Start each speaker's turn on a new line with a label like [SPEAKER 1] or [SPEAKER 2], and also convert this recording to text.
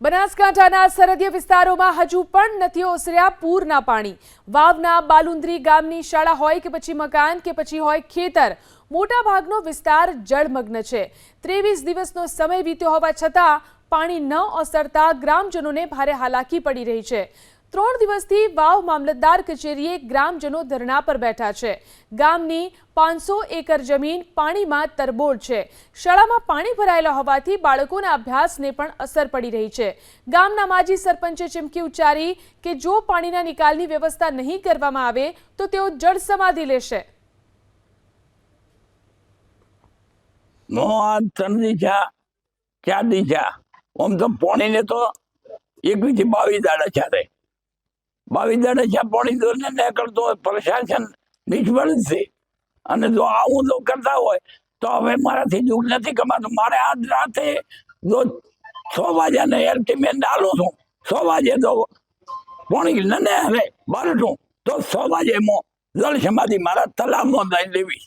[SPEAKER 1] બનાસકાંઠાના સરહદીય વિસ્તારોમાં હજુ પણ નથી ઓસર્યા પૂરના પાણી। વાવના બાલુંદ્રી ગામની શાળા હોય કે પછી મકાન કે પછી હોય ખેતર, મોટા ભાગનો વિસ્તાર જળમગ્ન છે। 23 દિવસનો સમય વીત્યો હોવા છતાં પાણી ન ઓસરતા ગ્રામજનોને ભારે હાલાકી પડી રહી છે। 3 દિવસથી વાવ મામલતદાર કચેરીએ ગ્રામજનો ધરણા પર બેઠા છે। ગામની 500 એકર જમીન પાણીમાં તરબોળ છે। શાળામાં પાણી ભરાયેલા હોવાથી બાળકોના અભ્યાસને પણ અસર પડી રહી છે। ગામના માજી સરપંચે ચીમકી ઉચ્ચારી કે જો પાણીના નિકાલની વ્યવસ્થા નહીં કરવામાં આવે તો તેઓ જળ સમાધિ લેશે।
[SPEAKER 2] આમ તો પાણી ને તો 21 થી 22 દાડા ચાલે। 22 દાડા છે પાણી તો નીકળતો હોય, પ્રશાસન નિષ્ફળ છે। અને જો આવું જો કરતા હોય તો હવે મારાથી દુઃખ નથી કમાતું। મારે આજ રાતે જો 6 વાગ્યાને એલ્ટિમેટ ડાલું છું, 6 વાગે તો પાણી નને હવે બારઠું તો 6 વાગે જળ સમાધિ મારા તલાવમાં લઈ લેવી।